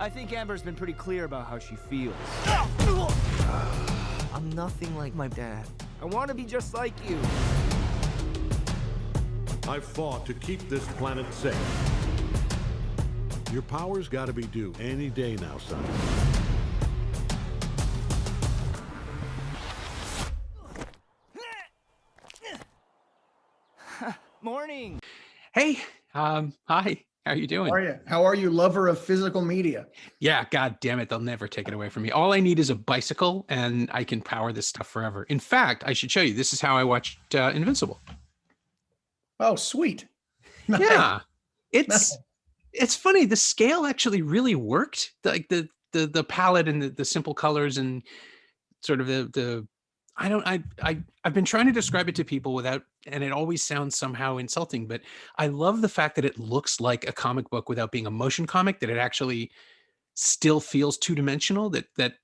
I think Amber's been pretty clear about how she feels. I'm nothing like my dad. I want to be just like you. I've fought to keep this planet safe. Your power's gotta be due any day now, son. Morning. Hey, hi. How are you doing? How are you? How are you, lover of physical media? Yeah, God damn it, they'll never take it away from me. All I need is a bicycle, and I can power this stuff forever. In fact, I should show you. This is how I watched Invincible. Oh, sweet. Nice. Yeah, Nice. it's funny. The scale actually really worked. Like the palette and the simple colors and sort of the I've been trying to describe it to people without, and it always sounds somehow insulting, but I love the fact that it looks like a comic book without being a motion comic, that it actually still feels two-dimensional, that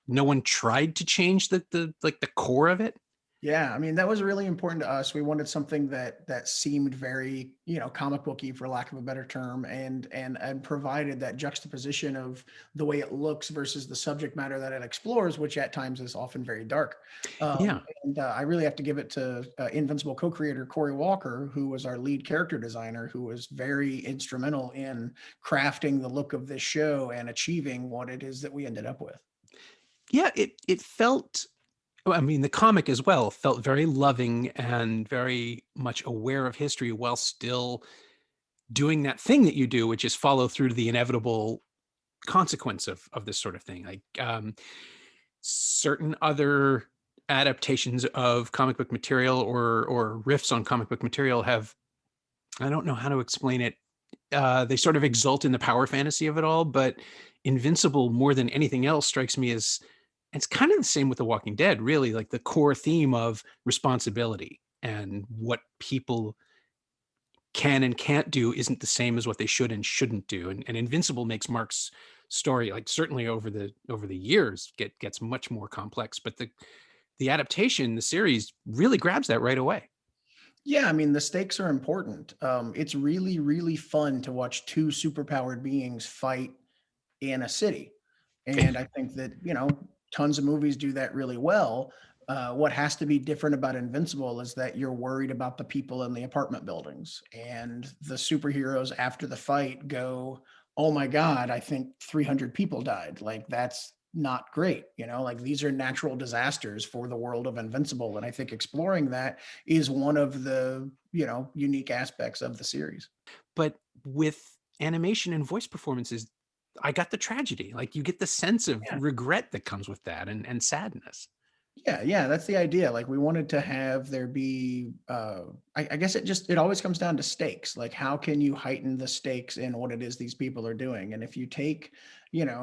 no one tried to change the like the core of it. Yeah, I mean, that was really important to us. We wanted something that seemed very, comic booky, for lack of a better term, and provided that juxtaposition of the way it looks versus the subject matter that it explores, which at times is often very dark. Yeah. And I really have to give it to Invincible co-creator Corey Walker, who was our lead character designer, who was very instrumental in crafting the look of this show and achieving what it is that we ended up with. Yeah, it felt, I mean, the comic as well felt very loving and very much aware of history while still doing that thing that you do, which is follow through to the inevitable consequence of this sort of thing. Like certain other adaptations of comic book material or riffs on comic book material have, I don't know how to explain it. They sort of exult in the power fantasy of it all, but Invincible, more than anything else, strikes me as, it's kind of the same with The Walking Dead, really, like the core theme of responsibility and what people can and can't do isn't the same as what they should and shouldn't do. And Invincible makes Mark's story, like certainly over the years, gets much more complex. But the adaptation, the series, really grabs that right away. Yeah, I mean, the stakes are important. It's really, really fun to watch two superpowered beings fight in a city. And I think that, tons of movies do that really well. What has to be different about Invincible is that you're worried about the people in the apartment buildings, and the superheroes after the fight go, "Oh my God, I think 300 people died." Like, that's not great. Like, these are natural disasters for the world of Invincible. And I think exploring that is one of the, unique aspects of the series. But with animation and voice performances, I got the tragedy. Like you get the sense of Yeah. regret that comes with that and sadness. Yeah, that's the idea. Like, we wanted to have there be, I guess it always comes down to stakes. Like, how can you heighten the stakes in what it is these people are doing? And if you take,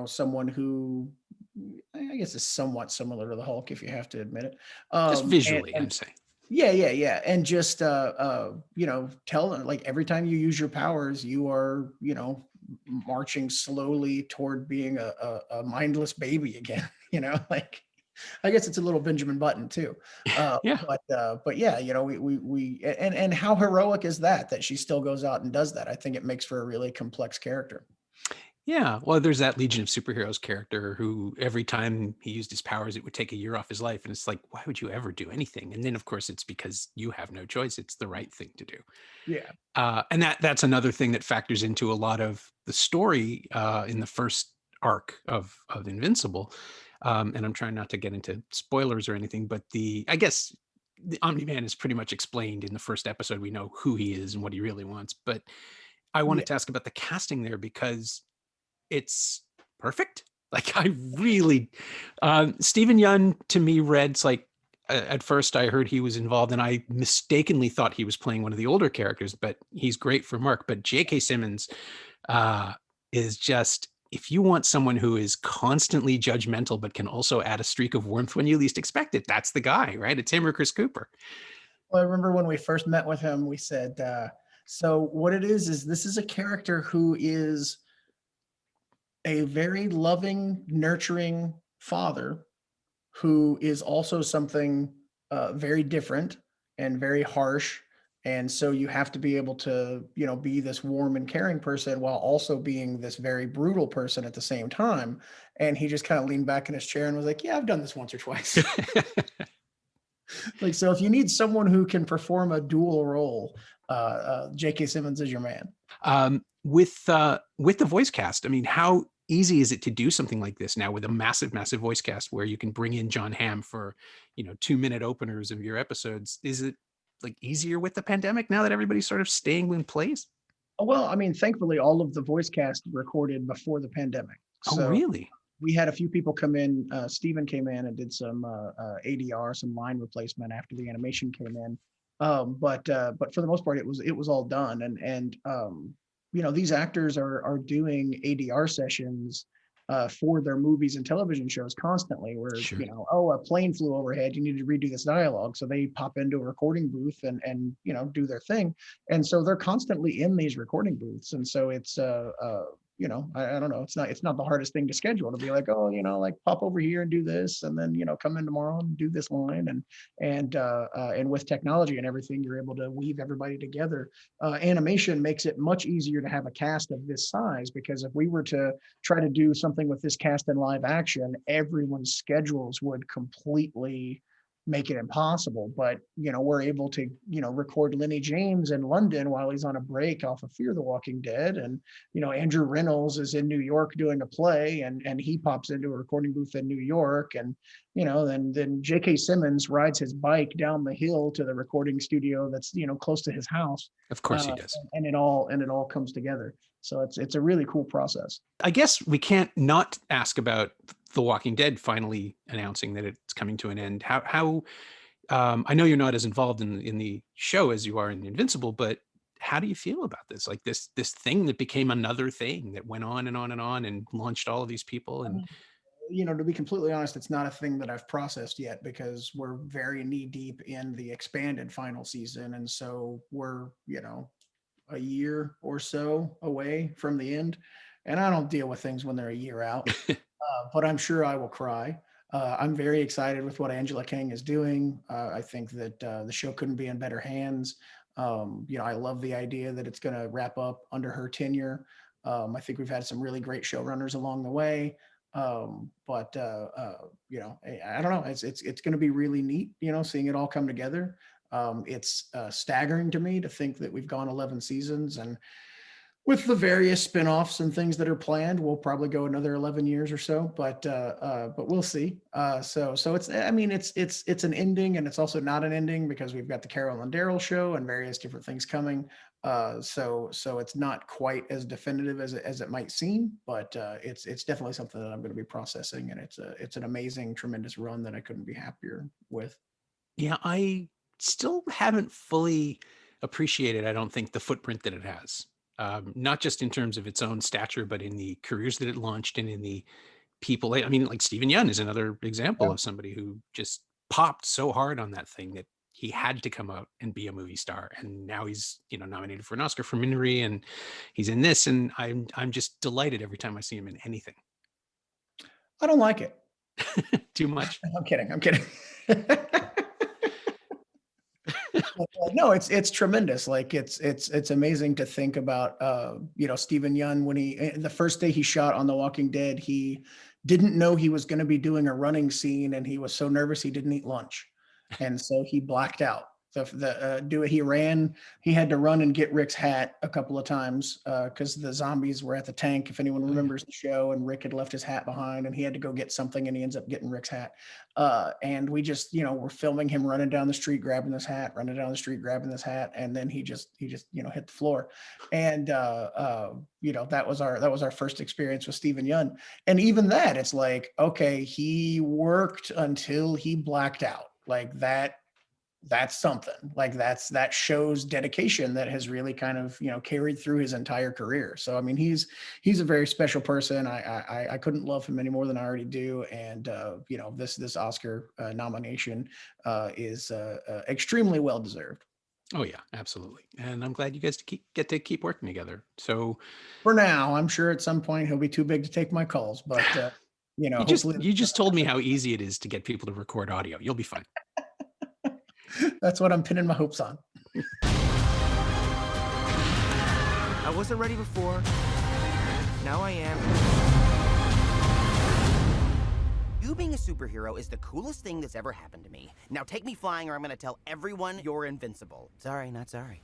someone who I guess is somewhat similar to the Hulk, if you have to admit it. Just visually, I'm And saying. yeah. And just, tell them, like, every time you use your powers, you are, marching slowly toward being a mindless baby again, like, I guess it's a little Benjamin Button too. Yeah. But yeah, and how heroic is that she still goes out and does that? I think it makes for a really complex character. Yeah. Well, there's that Legion of Superheroes character who every time he used his powers, it would take a year off his life. And it's like, why would you ever do anything? And then, of course, it's because you have no choice. It's the right thing to do. Yeah. And that's another thing that factors into a lot of the story in the first arc of Invincible. And I'm trying not to get into spoilers or anything, but I guess the Omni-Man is pretty much explained in the first episode. We know who he is and what he really wants. But I Yeah. wanted to ask about the casting there because it's perfect. Like I really, Steven Yeun to me reads like, at first I heard he was involved and I mistakenly thought he was playing one of the older characters, but he's great for Mark. But J.K. Simmons is just, if you want someone who is constantly judgmental, but can also add a streak of warmth when you least expect it, that's the guy, right? It's him or Chris Cooper. Well, I remember when we first met with him, we said, so what it is this is a character who is a very loving, nurturing father who is also something very different and very harsh And so you have to be able to, be this warm and caring person while also being this very brutal person at the same time. And he just kind of leaned back in his chair and was like, yeah, I've done this once or twice. Like, so if you need someone who can perform a dual role, J.K. Simmons is your man. With the voice cast, I mean, how easy is it to do something like this now with a massive voice cast where you can bring in John Hamm for 2-minute openers of your episodes? Is it like easier with the pandemic now that everybody's sort of staying in place? Well, I mean, thankfully, all of the voice cast recorded before the pandemic. Oh, So really? we had a few people come in. Steven came in and did some ADR, some line replacement after the animation came in. But for the most part, it was all done. And these actors are doing ADR sessions for their movies and television shows constantly. Where Sure. a plane flew overhead, you need to redo this dialogue, so they pop into a recording booth and do their thing. And so they're constantly in these recording booths. And so it's I don't know. It's not the hardest thing to schedule to be like, like pop over here and do this, and then come in tomorrow and do this line. And with technology and everything, you're able to weave everybody together. Animation makes it much easier to have a cast of this size, because if we were to try to do something with this cast in live action, everyone's schedules would completely make it impossible. But we're able to record Lenny James in London while he's on a break off of Fear the Walking Dead, and Andrew Reynolds is in New York doing a play, and he pops into a recording booth in New York, and then J.K. Simmons rides his bike down the hill to the recording studio that's close to his house. Of course he does. And it all comes together. So it's a really cool process. I guess we can't not ask about The Walking Dead finally announcing that it's coming to an end. How I know you're not as involved in the show as you are in Invincible, but how do you feel about this? Like this thing that became another thing that went on and on and on and launched all of these people. And to be completely honest, it's not a thing that I've processed yet, because we're very knee deep in the expanded final season. And so we're, a year or so away from the end. And I don't deal with things when they're a year out, but I'm sure I will cry. I'm very excited with what Angela Kang is doing. I think that the show couldn't be in better hands. I love the idea that it's going to wrap up under her tenure. I think we've had some really great showrunners along the way. But I don't know. It's going to be really neat, seeing it all come together. It's staggering to me to think that we've gone 11 seasons, and with the various spinoffs and things that are planned, we'll probably go another 11 years or so, but we'll see. So it's an ending, and it's also not an ending, because we've got the Carol and Daryl show and various different things coming. So it's not quite as definitive as it might seem, but it's definitely something that I'm going to be processing, and it's an amazing, tremendous run that I couldn't be happier with. yeah, I still haven't fully appreciated, I don't think, the footprint that it has. Not just in terms of its own stature, but in the careers that it launched and in the people. I mean, like Steven Yeun is another example of somebody who just popped so hard on that thing that he had to come out and be a movie star. And now he's, nominated for an Oscar for Minari, and he's in this. And I'm just delighted every time I see him in anything. I don't like it. Too much. I'm kidding. No, it's tremendous. Like it's amazing to think about. Steven Yeun, when the first day he shot on The Walking Dead, he didn't know he was going to be doing a running scene, and he was so nervous he didn't eat lunch, and so he blacked out. He had to run and get Rick's hat a couple of times because the zombies were at the tank, if anyone remembers the show, and Rick had left his hat behind, and he had to go get something, and he ends up getting Rick's hat. And we just, we're filming him running down the street, grabbing this hat, and then he just hit the floor. And that was our first experience with Steven Yeun. And even that, it's like, okay, he worked until he blacked out. Like that's something. Like that shows dedication that has really kind of carried through his entire career. So I mean, he's a very special person. I couldn't love him any more than I already do. And this Oscar nomination is extremely well deserved. Oh yeah, absolutely. And I'm glad you guys get to keep working together. So for now, I'm sure at some point he'll be too big to take my calls, but you just told me how easy it is to get people to record audio. You'll be fine. That's what I'm pinning my hopes on. I wasn't ready before. Now I am. You being a superhero is the coolest thing that's ever happened to me. Now take me flying or I'm gonna tell everyone you're invincible. Sorry, not sorry.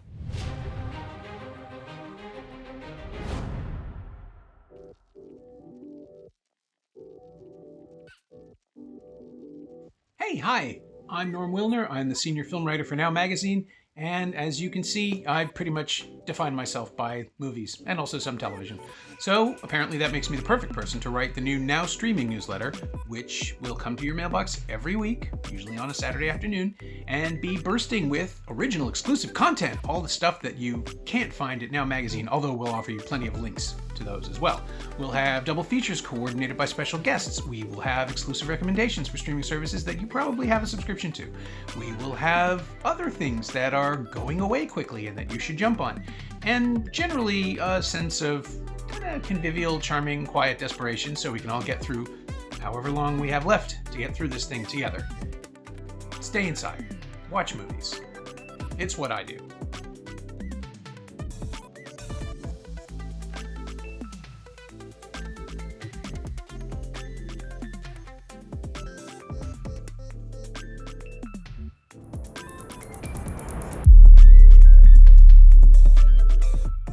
Hey, hi, I'm Norm Wilner. I'm the senior film writer for Now Magazine, and as you can see, I pretty much define myself by movies and also some television. So apparently that makes me the perfect person to write the new Now Streaming newsletter, which will come to your mailbox every week, usually on a Saturday afternoon, and be bursting with original exclusive content, all the stuff that you can't find at Now Magazine, although we'll offer you plenty of links to those as well. We'll have double features coordinated by special guests. We will have exclusive recommendations for streaming services that you probably have a subscription to. We will have other things that are going away quickly and that you should jump on. And generally a sense of convivial, charming, quiet desperation so we can all get through however long we have left to get through this thing together. Stay inside. Watch movies. It's what I do.